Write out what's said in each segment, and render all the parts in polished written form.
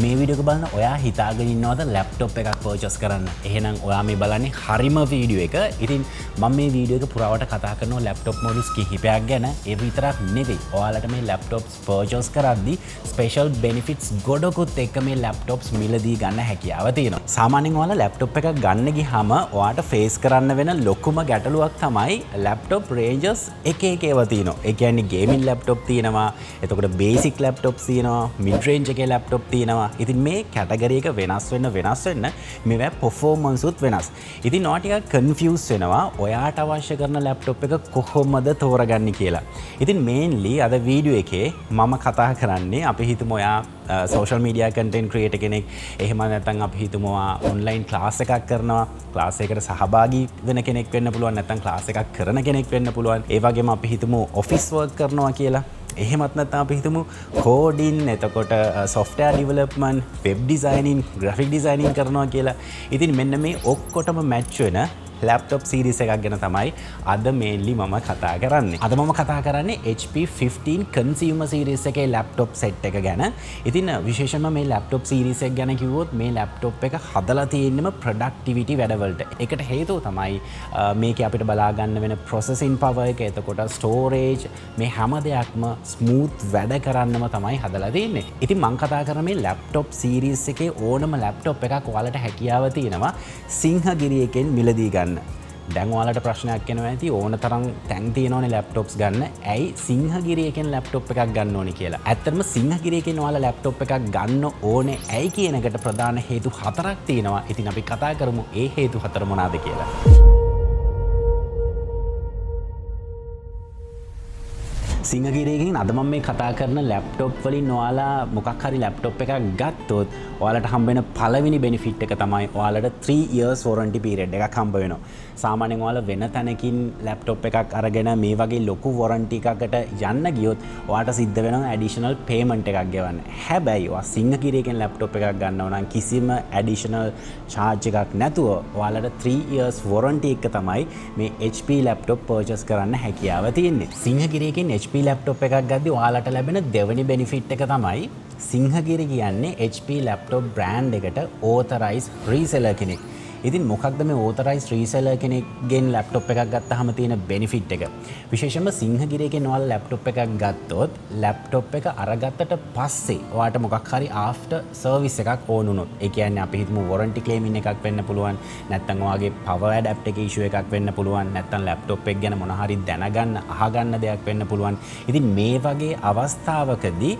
මේ වීඩියෝ එක බලන ඔයා හිතාගෙන ඉන්නවද ලැප්ටොප් එකක් පර්චේස් කරන්න? එහෙනම් ඔයා මේ බලන්නේ හරිම වීඩියෝ එක. ඉතින් මම මේ වීඩියෝ එක පුරාවට කතා කරනවා ලැප්ටොප් මොඩල්ස් කිහිපයක් ගැන. ඒ විතරක් නෙවෙයි. ඔයාලට මේ ලැප්ටොප්ස් පර්චේස් කරද්දී ස්පෙෂල් බෙනිෆිට්ස් ගොඩකුත් එක්ක මේ ලැප්ටොප්ස් මිලදී ගන්න හැකියාව තියෙනවා. සාමාන්‍යයෙන් ඔයාලා ලැප්ටොප් එකක් ගන්න ගියාම ඔයාට ෆේස් කරන්න වෙන ලොකුම ගැටලුවක් තමයි ලැප්ටොප් රේන්ජස් එක එක ඒවා තියෙනවා. ඒ කියන්නේ ගේමින් ලැප්ටොප් තියෙනවා. එතකොට බේසික් ලැප්ටොප්ස් තියෙනවා. මිඩ් රේන්ජ් එකේ ලැප්ටොප් තියෙනවා. ඉතින් මේ කැටගරි එක වෙනස් වෙන්න මේවා පර්ෆෝමන්ස් උත් වෙනස්. ඉතින් ඔයා ටිකක් කන්ෆියුස් වෙනවා ඔයාට අවශ්‍ය කරන ලැප්ටොප් එක කොහොමද තෝරගන්නේ කියලා. ඉතින් මේන්ලි අද වීඩියෝ එකේ මම කතා කරන්නේ අපි හිතමු ඔයා සෝෂල් මීඩියා කන්ටෙන්ට් ක්‍රියේටර් කෙනෙක්. එහෙම නැත්නම් අපි හිතමු ඔන්ලයින් ක්ලාස් එකක් කරනවා. ක්ලාස් එකකට සහභාගී වෙන කෙනෙක් වෙන්න පුළුවන්. නැත්නම් ක්ලාස් එකක් කරන කෙනෙක් වෙන්න පුළුවන්. ඒ වගේම අපි හිතමු ඔෆිස් වර්ක් කරනවා කියලා. එහෙමත් නැත්නම් අපි හිතමු කෝඩින්, එතකොට software development, web designing, graphic designing කරනවා කියලා. ඉතින් මෙන්න මේ ඔක්කොටම match වෙන ලැප්ටොප් සීරීස් එකක් ගැන තමයි අද මේන්ලි මම කතා කරන්නේ. අද මම කතා කරන්නේ HP 15 consumer series එකේ ලැප්ටොප් සෙට් එක ගැන. ඉතින් විශේෂයෙන්ම මේ ලැප්ටොප් සීරීස් එක ගැන කිව්වොත් මේ ලැප්ටොප් එක හදලා තියෙන්නම productivity වැඩවලට. ඒකට හේතුව තමයි මේකේ අපිට බලා ගන්න වෙන processing power එක, එතකොට storage, මේ හැම දෙයක්ම smooth වැඩ කරන්නම තමයි හදලා තියෙන්නේ. ඉතින් මම කතා කරන මේ ලැප්ටොප් සීරීස් එකේ ඕනම ලැප්ටොප් එකක් ඔයාලට හැකියාව තියෙනවා සිංහගිරි එකෙන් මිලදී ගන්න. දැන් ඔයාලට ප්‍රශ්නයක් එනවා ඇති ඕන තරම් තැන් තියෙනවනේ ලැප්ටොප්ස් ගන්න. ඇයි සිංහගිරි එකෙන් ලැප්ටොප් එකක් ගන්න ඕනේ කියලා. ඇත්තටම සිංහගිරි එකෙන් ඔයාලා ලැප්ටොප් එකක් ගන්න ඕනේ ඇයි කියන එකට ප්‍රධාන හේතු හතරක් තියෙනවා. ඉතින් අපි කතා කරමු ඒ හේතු හතර මොනවාද කියලා. සිංහගිරියකින් අද මම මේ කතා කරන ලැප්ටොප් වලින් ඔයාලා මොකක් හරි ලැප්ටොප් එකක් ගත්තොත් ඔයාලට හම්බ වෙන පළවෙනි බෙනිෆිට් එක තමයි ඔයාලට 3 years warranty period එකක් හම්බ වෙනවා. සාමාන්‍යයෙන් ඔයාලා වෙන තැනකින් ලැප්ටොප් එකක් අරගෙන මේ වගේ ලොකු warranty එකකට යන්න ගියොත් ඔයාට සිද්ධ වෙනවා additional payment එකක් ගෙවන්න. හැබැයි ඔයා සිංහගිරියකින් ලැප්ටොප් එකක් ගන්නවා නම් කිසිම additional charge එකක් නැතුව ඔයාලට 3 years warranty එක තමයි මේ HP laptop purchase කරන්න හැකියාව තියෙන්නේ. සිංහගිරියකින් HP ලැප්ටොප් එකක් ගද්දි ඔයාලට ලැබෙන දෙවෙනි බෙනිෆිට් එක තමයි සිංහගිරි කියන්නේ HP ලැප්ටොප් බ්‍රෑන්ඩ් එකට ඕතරයිස් රීසෙලර් කෙනෙක්. ඉතින් මොකක්ද මේ ඕතරයිස් රීසෙලර් කෙනෙක්ගෙන් ලැප්ටොප් එකක් ගත්තාම තියෙන බෙනිෆිට් එක? විශේෂයෙන්ම සිංහගිරියකින් ඔයාලා ලැප්ටොප් එකක් ගත්තොත් ලැප්ටොප් එක අරගත්තට පස්සේ ඔයාට මොකක් හරි ආෆ්ටර් සර්විස් එකක් ඕන වුණොත්, ඒ කියන්නේ අපි හිතමු වොරන්ටි ක්ලේමින් එකක් වෙන්න පුළුවන්, නැත්නම් ඔයාගේ පවර් ඇඩැප්ටර් එකේ ඉෂුව එකක් වෙන්න පුළුවන්, නැත්නම් ලැප්ටොප් එක ගැන මොන හරි දැනගන්න අහගන්න දෙයක් වෙන්න පුළුවන්. ඉතින් මේ වගේ අවස්ථාවකදී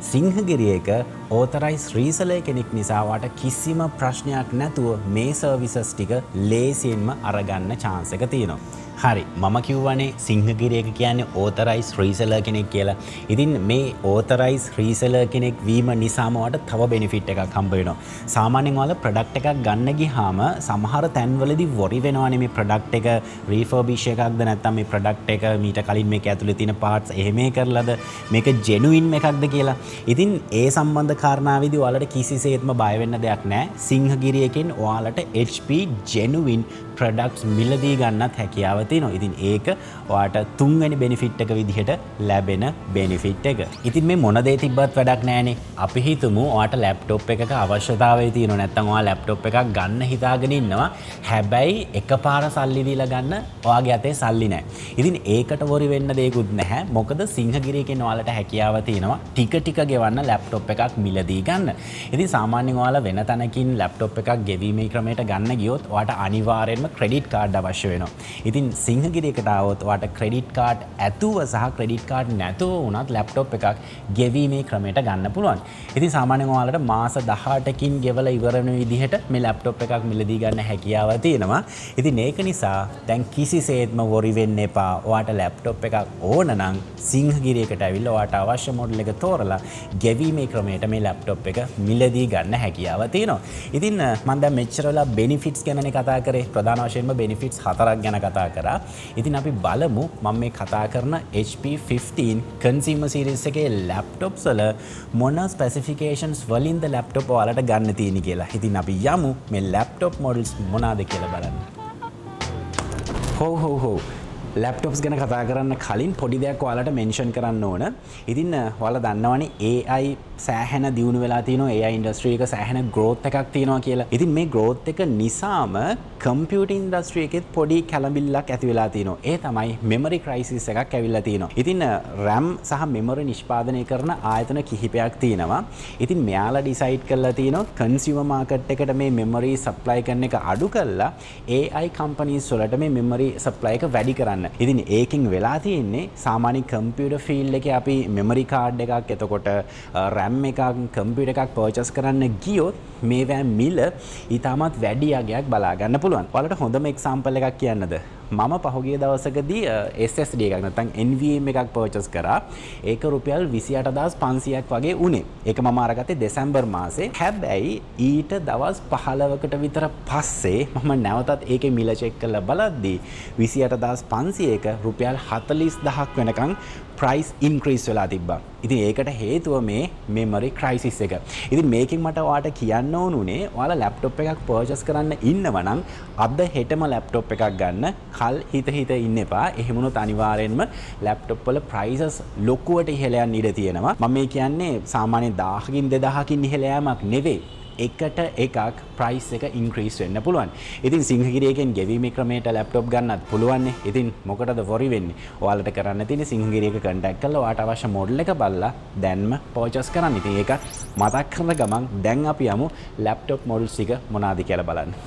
සිංහගිරිය එක ඕතරයිස් රීසෙලර් කෙනෙක් නිසා ඔයාට කිසිම ප්‍රශ්නයක් නැතුව මේ සර්විසස් ටික ලේසියෙන්ම අරගන්න chance එක තියෙනවා. හරි, මම කියවනේ සිංහගිරිය එක කියන්නේ ඕතරයිස් රීසෙලර් කෙනෙක් කියලා. ඉතින් මේ ඕතරයිස් රීසෙලර් කෙනෙක් වීම නිසාම ඔයාට තව බෙනිෆිට් එකක් හම්බ වෙනවා. සාමාන්‍යයෙන් ඔයාලා ප්‍රොඩක්ට් එකක් ගන්න ගියාම සමහර තැන්වලදී වොරි වෙනවානේ මේ ප්‍රොඩක්ට් එක රීෆර්බිෂ් එකක්ද නැත්නම් මේ ප්‍රොඩක්ට් එක මීට කලින් මේක ඇතුලේ තියෙන පාර්ට්ස් එහෙම කරලාද මේක ජෙනුයින් එකක්ද කියලා. ඉතින් ඒ සම්බන්ධ කාරණාවේදී ඔයාලට කිසිසේත්ම බය වෙන්න දෙයක් නැහැ. සිංහගිරියකින් ඔයාලට HP genuine products මිලදී ගන්නත් හැකියාව තියෙනවා. ඉතින් ඒක ඔයාට තුන්වෙනි බෙනිෆිට් එක විදිහට ලැබෙන බෙනිෆිට් එක. ඉතින් මේ මොන දේ තිබ්බත් වැඩක් නැහැනේ. අපි හිතමු ඔයාට ලැප්ටොප් එකක අවශ්‍යතාවය තියෙනවා. නැත්නම් ඔයා ලැප්ටොප් එකක් ගන්න හිතාගෙන ඉන්නවා. හැබැයි එකපාර සල්ලි දීලා ගන්න ඔයාගේ අතේ සල්ලි නැහැ. ඉතින් ඒකට වොරි වෙන්න දෙයක්වත් නැහැ. මොකද සිංහගිරියකින් ඔයාලට හැකියාව තියෙනවා ටික ටික ගෙවන්න ලැප්ටොප් එකක් මිලදී ගන්න. ඉතින් සාමාන්‍යයෙන් ඔයාලා වෙන තැනකින් ලැප්ටොප් එකක් ගෙවීමේ ක්‍රමයට ගන්න ගියොත් ඔයාට අනිවාර්යයෙන්ම ක්‍රෙඩිට් කාඩ් අවශ්‍ය වෙනවා. ඉතින් සිංහගිරියකට આવොත් ඔයාට ක්‍රෙඩිට් කාඩ් ඇතුව සහ ක්‍රෙඩිට් කාඩ් නැතුව වුණත් ලැප්ටොප් එකක් ගෙවීමේ ක්‍රමයට ගන්න පුළුවන්. ඉතින් සාමාන්‍යයෙන් ඔයාලට මාස 18කින් ගෙවලා ඉවර වෙන විදිහට මේ ලැප්ටොප් එකක් මිලදී ගන්න හැකියාව තියෙනවා. ඉතින් ඒක නිසා දැන් කිසිසේත්ම වොරි වෙන්න එපා. ඔයාට ලැප්ටොප් එකක් ඕන නම් සිංහගිරියකට ඇවිල්ලා ඔයාට අවශ්‍ය මොඩල් එක තෝරලා ගෙවීමේ ක්‍රමයට මේ ලැප්ටොප් එක මිලදී ගන්න හැකියාව තියෙනවා. ඉතින් මම දැන් මෙච්චර වෙලා බෙනිෆිට්ස් ගැනනේ කතා කරේ. ප්‍රධාන වශයෙන්ම බෙනිෆිට්ස් හතරක් ගැන කතා කරා. ඉතින් අපි බලමු මම මේ කතා කරන HP 15 consumer series එකේ ලැප්ටොප්ස් වල මොන ස්පෙસિෆිකේෂන්ස් වලින්ද ලැප්ටොප් ඔයාලට ගන්න තියෙන්නේ කියලා. ඉතින් අපි යමු මේ ලැප්ටොප් මොඩල්ස් මොනවාද කියලා බලන්න. හෝ ලැප්ටොප්ස් ගැන කතා කරන්න කලින් පොඩි දෙයක් ඔයාලට මෙන්ෂන් කරන්න ඕන. ඉතින් ඔයාලා දන්නවනේ AI සෑහෙන දියුණු වෙලා තියෙනවා AI ඉන්ඩස්ට්‍රි එක සෑහෙන growth එකක් තියෙනවා කියලා. ඉතින් මේ growth එක නිසාම computer industry එකෙත් පොඩි කැළඹිල්ලක් ඇති වෙලා තියෙනවා. ඒ තමයි memory crisis එකක් ඇවිල්ලා තියෙනවා. ඉතින් RAM සහ memory නිෂ්පාදනය කරන ආයතන කිහිපයක් තියෙනවා. ඉතින් මෙයාලා decide කරලා තියෙනවා consumer market එකට මේ memory supply කරන එක අඩු කරලා AI companies වලට මේ memory supply එක වැඩි කරන්න. ඉතින් ඒකෙන් වෙලා තියෙන්නේ සාමාන්‍ය computer field එකේ අපි memory card එකක් එතකොට RAM එකක් computer එකක් purchase කරන්න ගියොත් මේවා මිල ඊටමත් වැඩි යගයක් බලා ගන්න පුළුවන්. ඔයාලට හොඳම example එකක් කියන්නද? මම පහුගිය දවසකදී SSD එකක් නැත්නම් NVMe එකක් purchase කරා. ඒක රුපියල් 28500ක් වගේ උනේ. ඒක මම අරගත්තේ දෙසැම්බර් මාසේ. හැබැයි ඊට දවස් 15කට විතර පස්සේ මම නැවතත් ඒකේ මිල check කරලා බලද්දී 28500 එක රුපියල් 40000ක් වෙනකන් price increase වෙලා තිබ්බා. ඉතින් ඒකට හේතුව මේ memory crisis එක. ඉතින් මේකෙන් මට ඔයාලට කියන්න ඕනුනේ ඔයාලා laptop එකක් purchase කරන්න ඉන්නව නම් අද හෙටම laptop එකක් ගන්න. කල් හිත ඉන්න එපා. එහෙම වුණොත් අනිවාර්යෙන්ම laptop වල prices ලොකුවට ඉහළ යන්න ඉඩ තියෙනවා. මම මේ කියන්නේ සාමාන්‍ය 1000කින් 2000කින් ඉහළ යෑමක් නෙවෙයි. එකට එකක් price එක increase වෙන්න පුළුවන්. ඉතින් සිංහගිරියකින් ගෙවීමේ ක්‍රමයට laptop ගන්නත් පුළුවන් නේ. ඉතින් මොකටද worry වෙන්නේ? ඔයාලට කරන්න තියෙන්නේ සිංහගිරියක contact කරලා ඔයාට අවශ්‍ය model එක බලලා දැන්ම purchase කරන්න. ඉතින් ඒක මතක් කරන ගමන් දැන් අපි යමු laptop models ටික මොනවාද කියලා බලන්න.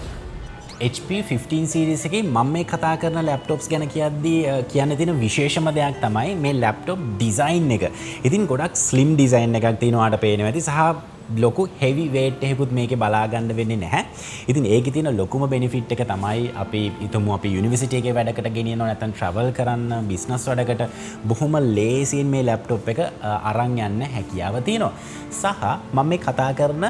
HP 15 series එකේ මම මේ කතා කරන laptops ගැන කියද්දී කියන්න තියෙන විශේෂම දෙයක් තමයි මේ laptop design එක. ඉතින් ගොඩක් slim design එකක් තියෙනවා ඔයාලට පේනවා ඇති සහ ලොකු heavy weight එකකුත් මේකේ බලා ගන්න වෙන්නේ නැහැ. ඉතින් ඒකේ තියෙන ලොකුම benefit එක තමයි අපි හිතමු අපි යුනිවර්සිටි එකේ වැඩකට ගෙනියනවා නැත්නම් travel කරන්න business වැඩකට බොහොම ලේසියෙන් මේ laptop එක අරන් යන්න හැකියාව තියෙනවා. සහ මම මේ කතා කරන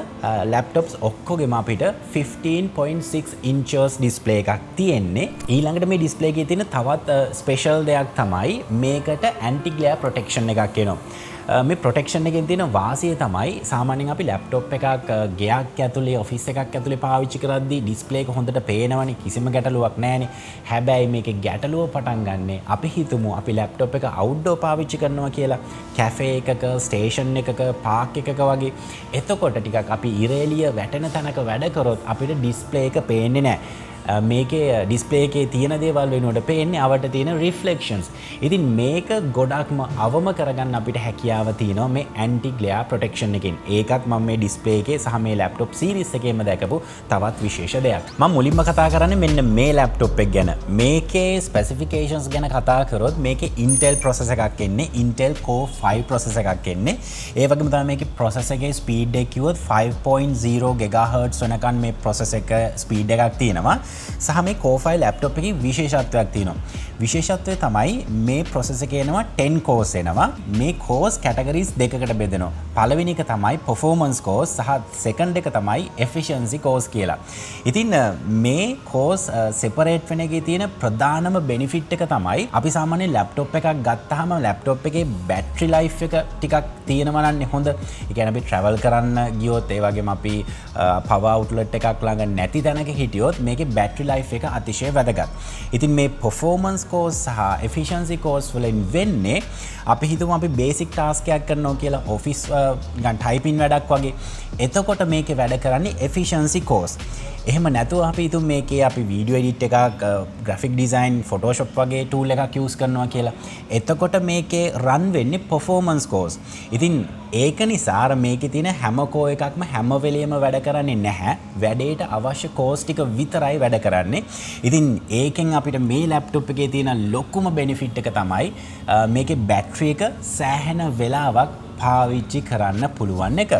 laptops ඔක්කොගෙම අපිට 15.6 inches display එකක් තියෙන්නේ. ඊළඟට මේ display එකේ තියෙන තවත් special දෙයක් තමයි මේකට anti glare protection එකක් එනවා. මේ ප්‍රොටෙක්ෂන් එකෙන් තියෙන වාසිය තමයි සාමාන්‍යයෙන් අපි ලැප්ටොප් එකක් ගෙයක් ඇතුලේ ඔෆිස් එකක් ඇතුලේ පාවිච්චි කරද්දී ඩිස්ප්ලේ එක හොඳට පේනවනේ කිසිම ගැටලුවක් නැහැනේ. හැබැයි මේකේ ගැටලුව පටන් ගන්නෙ අපි හිතමු අපි ලැප්ටොප් එක අවුට්ඩෝර් පාවිච්චි කරනවා කියලා කැෆේ එකක ස්ටේෂන් එකක පාක් එකක වගේ. එතකොට ටිකක් අපි ඉරේලිය වැටෙන තැනක වැඩ කරොත් අපිට ඩිස්ප්ලේ එක පේන්නේ නැහැ. මේකේ ඩිස්ප්ලේ එකේ තියෙන දේවල් වෙනුවට පේන්නේ අවට තියෙන රිෆ්ලෙක්ෂන්ස්. ඉතින් මේක ගොඩක්ම අවම කරගන්න අපිට හැකියාව තියෙනවා මේ ඇන්ටි ග්ලෙයාර් ප්‍රොටෙක්ෂන් එකෙන්. ඒකත් මම මේ ඩිස්ප්ලේ එකේ සහ මේ ලැප්ටොප් සීරීස් එකේම දැකපු තවත් විශේෂ දෙයක්. මම මුලින්ම කතා කරන්නේ මෙන්න මේ ලැප්ටොප් එක ගැන. මේකේ ස්පෙસિෆිකේෂන්ස් ගැන කතා කරොත් මේකේ Intel processor එකක් එන්නේ. Intel Core 5 processor එකක් එන්නේ. ඒ වගේම තමයි මේකේ processor එකේ speed එක කිව්වොත් 5.0 GHz වෙනකන් මේ processor එක speed එකක් තියෙනවා. සහ මේ Core 5 laptop එකේ විශේෂත්වයක් තියෙනවා. විශේෂත්වය තමයි මේ processor එකේ එනවා 10 cores එනවා. මේ cores categories දෙකකට බෙදෙනවා. පළවෙනි එක තමයි performance cores සහ second එක තමයි efficiency cores කියලා. ඉතින් මේ cores separate වෙන එකේ තියෙන ප්‍රධානම benefit එක තමයි අපි සාමාන්‍ය laptop එකක් ගත්තාම laptop එකේ battery life එක ටිකක් තියෙනවා නම් හොඳ. ඒ කියන්නේ අපි travel කරන්න ගියොත් ඒ වගේම අපි power outlet එකක් ළඟ නැති තැනක හිටියොත් මේකේ battery life එක අතිශය වැදගත්. ඉතින් මේ performance course සහ efficiency course වලින් වෙන්නේ අපි හිතමු අපි basic task එකක් කරනවා කියලා office නිකන් typing වැඩක් වගේ. එතකොට මේකේ වැඩ කරන්නේ efficiency course. එහෙම නැතුව අපි හිතමු මේකේ අපි video edit එකක් graphic design photoshop වගේ tool එකක් use කරනවා කියලා. එතකොට මේකේ run වෙන්නේ performance course. ඉතින් ඒක නිසා මේකේ තියෙන හැම core එකක්ම හැම වෙලෙම වැඩ කරන්නේ නැහැ. වැඩේට අවශ්‍ය course ටික විතරයි වැඩ කරන්නේ. ඉතින් ඒකෙන් අපිට මේ laptop එකේ තියෙන ලොකුම benefit එක තමයි මේකේ battery එක සෑහෙන වෙලාවක් පාවිච්චි කරන්න පුළුවන් එක.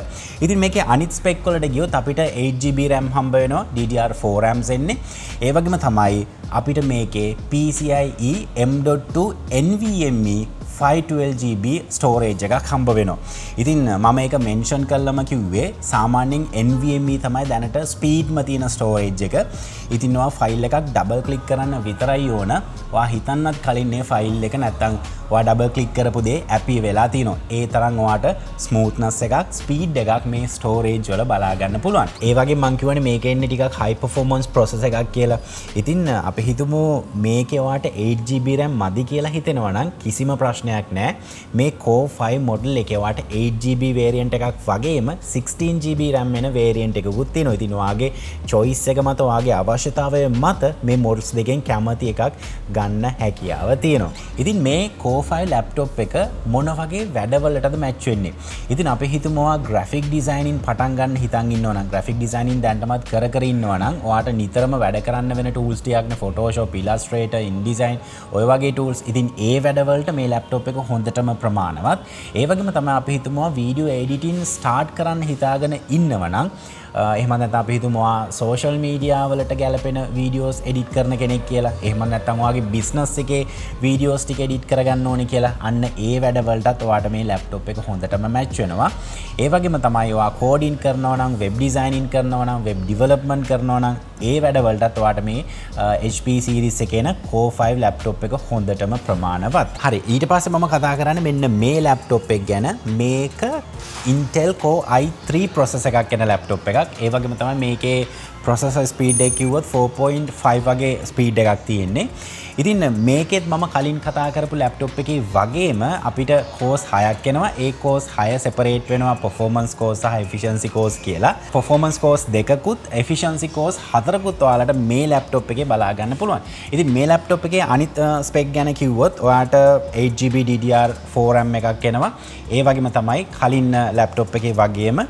ඉතින් මේකේ අනිත් spec වලට ගියොත් අපිට 8GB RAM හම්බ වෙනවා. DDR4 RAMs එන්නේ. ඒ වගේම තමයි අපිට මේකේ PCIe M.2 NVMe 512GB storage එකක් හම්බ වෙනවා. ඉතින් මම ඒක මෙන්ෂන් කළාම කිව්වේ සාමාන්‍යයෙන් NVMe තමයි දැනට ස්පීඩ්ම තියෙන ස්ටෝරේජ් එක. ඉතින් ඔයා ෆයිල් එකක් ඩබල් ක්ලික් කරන්න විතරයි ඕන. ඔයා හිතන්නත් කලින් මේ ෆයිල් එක නැත්තම් ඔයා ඩබල් ක්ලික් කරපු දේ ඇපි වෙලා තියෙනවා. ඒ තරම් ඔයාට ස්මූත්නස් එකක්, ස්පීඩ් එකක් මේ ස්ටෝරේජ් වල බලා ගන්න පුළුවන්. ඒ වගේ මම කියවනේ මේකේ ඉන්නේ ටිකක් හයි පර්ෆෝමන්ස් ප්‍රොසෙසර් එකක් කියලා. ඉතින් අපි හිතමු මේකේ ඔයාට 8GB RAM මදි කියලා හිතෙනවා නම් කිසිම ප්‍රශ්නයක් නැහැ. මේ Core 5 මොඩල් එකේ ඔයාට 8GB variant එකක් වගේම 16GB RAM වෙන variant එකකුත් තියෙනවා. ඉතින් ඔයාගේ choice එක මත ඔයාගේ අවශ්‍යතාවය මත මේ මොඩල්ස් දෙකෙන් කැමති එකක් ගන්න හැකියාව තියෙනවා. ඉතින් මේ Core 5 laptop එක මොන වගේ වැඩවලටද මැච් වෙන්නේ? ඉතින් අපි හිතමු ඔයා graphic designing පටන් ගන්න හිතන් ඉන්නවා නම් graphic designing දැන්ටමත් කර ඉන්නවා නම් ඔයාට නිතරම වැඩ කරන්න වෙන tools ටිකක් නේ Photoshop, Illustrator, InDesign ඔය වගේ tools. ඉතින් ඒ වැඩවලට මේ laptop එක හොඳටම ප්‍රමාණවත්. ඒ වගේම තමයි අපි හිතමු ඔයා video editing start කරන්න හිතාගෙන ඉන්නවා නම් එහෙම නැත්නම් අපි හිතමු ඔයා social media වලට ගැලපෙන videos edit කරන කෙනෙක් කියලා. එහෙම නැත්නම් ඔයාගේ business එකේ videos ටික edit කරගන්න ඕනේ කියලා. අන්න ඒ වැඩවලටත් ඔයාට මේ laptop එක හොඳටම match වෙනවා. ඒ වගේම තමයි ඔයා coding කරනවා නම්, web designing කරනවා නම්, web development කරනවා නම් ඒ වැඩවලටත් ඔයාට මේ HP series එකේ න Core 5 laptop එක හොඳටම ප්‍රමාණවත්. හරි, ඊට පස්සේ මම කතා කරන්නේ මෙන්න මේ laptop එක ගැන. මේක Intel Core i3 processor එකක් ගැන laptop එකක්. ඒ වගේම තමයි මේකේ processor speed එක කිව්වොත් 4.5 වගේ speed එකක් තියෙන්නේ. ඉතින් මේකෙත් මම කලින් කතා කරපු laptop එකේ වගේම අපිට course 6ක් එනවා. ඒ course 6 separate වෙනවා performance course සහ efficiency course කියලා. performance course දෙකකුත් efficiency course 4කුත් ඔයාලට මේ laptop එකේ බලා ගන්න පුළුවන්. ඉතින් මේ laptop එකේ අනිත් spec ගැන කිව්වොත් ඔයාට 8GB DDR4 RAM එකක් එනවා. ඒ වගේම තමයි කලින් laptop එකේ වගේම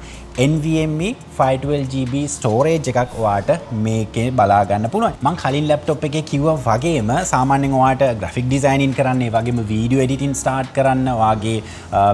NVMe 512GB storage එකක් ඔයාට මේකේ බලා ගන්න පුළුවන්. මම කලින් laptop එකේ කිව්වා වගේම සාමාන්‍යයෙන් ඔයාට graphic designing කරන්න, ඒ වගේම video editing start කරන්න, ඔයාගේ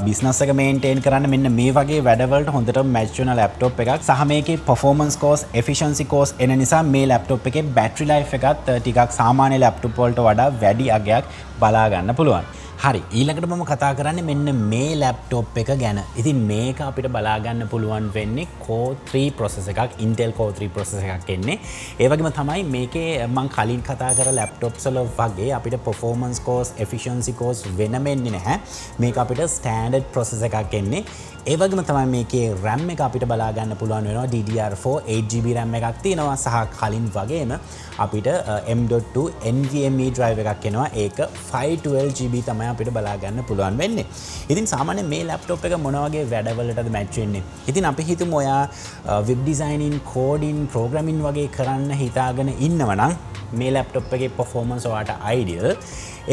business එක maintain කරන්න මෙන්න මේ වගේ වැඩවලට හොඳටම match වෙන laptop එකක්. සහ මේකේ performance course, efficiency course එන නිසා මේ laptop එකේ battery life එකත් ටිකක් සාමාන්‍ය laptop වලට වඩා වැඩි අගයක් බලා ගන්න පුළුවන්. හරි, ඊළඟට මම කතා කරන්නේ මෙන්න මේ laptop එක ගැන. ඉතින් මේක අපිට බලා ගන්න පුළුවන් වෙන්නේ Core 3 processor එකක්, Intel Core 3 processor එකක් එන්නේ. ඒ වගේම තමයි මේකේ මම කලින් කතා කර laptops වල වගේ අපිට performance course, efficiency course වෙනම එන්නේ නැහැ. මේක අපිට standard processor එකක් එන්නේ. ඒ වගේම තමයි මේකේ RAM එක අපිට බලා ගන්න පුළුවන් වෙනවා DDR4 8GB RAM එකක් තියෙනවා. සහ කලින් වගේම අපිට M.2 NVMe drive එකක් එනවා. ඒක 512GB තමයි අපිට බලා ගන්න පුළුවන් වෙන්නේ. ඉතින් සාමාන්‍යයෙන් මේ laptop එක මොන වගේ වැඩවලටද match වෙන්නේ? ඉතින් අපි හිතමු ඔයා web designing, coding, programming වගේ කරන්න හිතාගෙන ඉන්නවා නම් මේ laptop එකේ performance ඔයාට ideal.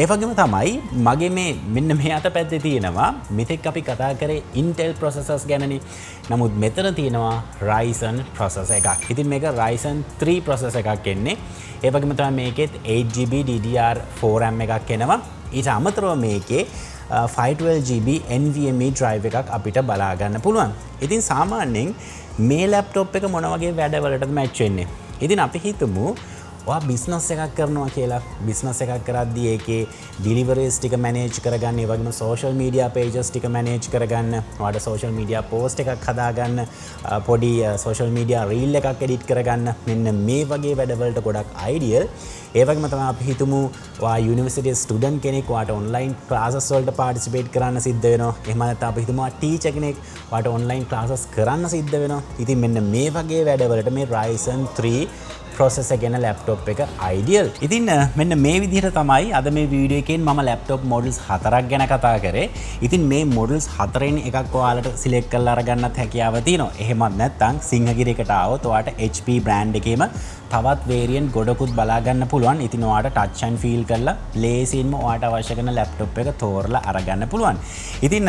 ඒ වගේම තමයි මගේ මේ මෙන්න මේ අතපැත්තේ තියෙනවා මෙතෙක් අපි කතා කරේ Intel processors ගැනනේ. නමුත් මෙතන තියෙනවා Ryzen processor එකක්. ඉතින් මේක Ryzen 3 processor එකක් එන්නේ. ඒ වගේම තමයි මේකෙත් 8GB DDR4 RAM එකක් එනවා. ඊට අමතරව මේකේ 512GB NVMe drive එකක් අපිට බලා ගන්න පුළුවන්. ඉතින් සාමාන්‍යයෙන් මේ laptop එක මොන වගේ වැඩවලටද match වෙන්නේ? ඉතින් අපි හිතමු ඔයා business එකක් කරනවා කියලා. business එකක් කරද්දී ඒකේ deliveries ටික manage කරගන්න, ඒ වගේම social media pages ටික manage කරගන්න, ඔයාට social media post එකක් හදාගන්න, පොඩි social media reel එකක් edit කරගන්න, මෙන්න මේ වගේ වැඩවලට ගොඩක් ideal. ඒ වගේම තමයි අපි හිතමු ඔයා university student කෙනෙක්, ඔයාට online classes වලට participate කරන්න සිද්ධ වෙනවා. එහෙම නැත්නම් අපි හිතමු ඔයා teacher කෙනෙක්, ඔයාට online classes කරන්න සිද්ධ වෙනවා. ඉතින් මෙන්න මේ වගේ වැඩවලට මේ Ryzen 3 processor ගැන laptop එක ideal. ඉතින් මෙන්න මේ විදිහට තමයි අද මේ වීඩියෝ එකෙන් මම laptop models 4ක් ගැන කතා කරේ. ඉතින් මේ models 4න් එකක් ඔයාලට select කරලා අරගන්නත් හැකියාව තියෙනවා. එහෙමත් නැත්නම් සිංහගිරියකට ආවොත් ඔයාට HP brand එකේම තවත් variant ගොඩකුත් බලා ගන්න පුළුවන්. ඉතින් ඔයාට touch and feel කරලා ලේසියෙන්ම ඔයාට අවශ්‍ය කරන laptop එක තෝරලා අරගන්න පුළුවන්. ඉතින්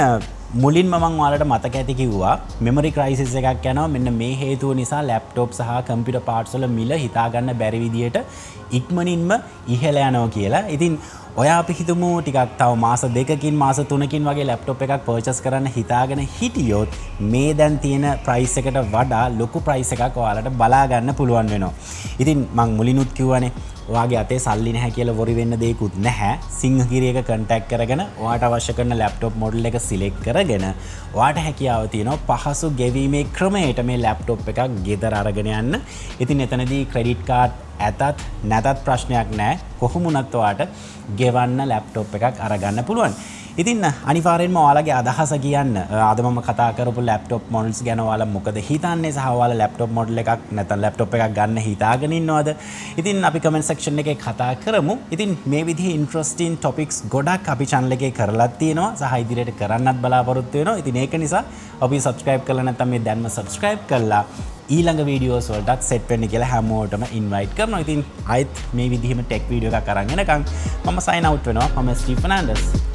මුලින්ම මම ඔයාලට මතක ඇති කිව්වා memory crisis එකක් යනවා. මෙන්න මේ හේතුව නිසා laptop සහ computer parts වල මිල හිතා ගන්න බැරි විදියට ඉක්මනින්ම ඉහළ යනවා කියලා. ඉතින් ඔයා අපි හිතමු ටිකක් තව මාස 2කින් මාස 3කින් වගේ laptop එකක් purchase කරන්න හිතාගෙන හිටියොත් මේ දැන් තියෙන price එකට වඩා ලොකු price එකක් ඔයාලට බලා ගන්න පුළුවන් වෙනවා. ඉතින් මම මුලිනුත් කිව්වනේ ඔයාගේ අතේ සල්ලි නැහැ කියලා වොරි වෙන්න දෙයක්වත් නැහැ. සිංහගිරිය එක කන්ටැක්ට් කරගෙන ඔයාට අවශ්‍ය කරන ලැප්ටොප් මොඩල් එක සිලෙක්ට් කරගෙන ඔයාට හැකියාව තියෙනවා පහසු ගෙවීමේ ක්‍රමයට මේ ලැප්ටොප් එකක් ගෙදර අරගෙන යන්න. ඉතින් එතනදී ක්‍රෙඩිට් කාඩ් ඇතත් නැතත් ප්‍රශ්නයක් නැහැ. කොහොම වුණත් ඔයාට ගෙවන්න ලැප්ටොප් එකක් අරගන්න පුළුවන්. ඉතින් අනිවාර්යෙන්ම ඔයාලගේ අදහස කියන්න. අද මම කතා කරපු ලැප්ටොප් මොඩල්ස් ගැන ඔයාලා මොකද හිතන්නේ සහ ඔයාලා ලැප්ටොප් මොඩල් එකක් නැත්නම් ලැප්ටොප් එකක් ගන්න හිතාගෙන ඉන්නවද? ඉතින් අපි කමෙන්ට් සෙක්ෂන් එකේ කතා කරමු. ඉතින් මේ විදිහේ ඉන්ටරෙස්ටිං ටොපික්ස් ගොඩක් අපි channel එකේ කරලා තියෙනවා සහ ඉදිරියට කරන්නත් බලාපොරොත්තු වෙනවා. ඉතින් ඒක නිසා අපි subscribe කරලා නැත්නම් මේ දැන්ම subscribe කරලා ඊළඟ වීඩියෝස් වලටත් සෙට් වෙන්න කියලා හැමෝටම ඉන්වයිට් කරනවා. ඉතින් ආයෙත් මේ විදිහේම ටෙක් වීඩියෝ එකක් අරන් එනකම් මම sign out වෙනවා. මම ස්ටීව් ෆර්නෑන්ඩස්.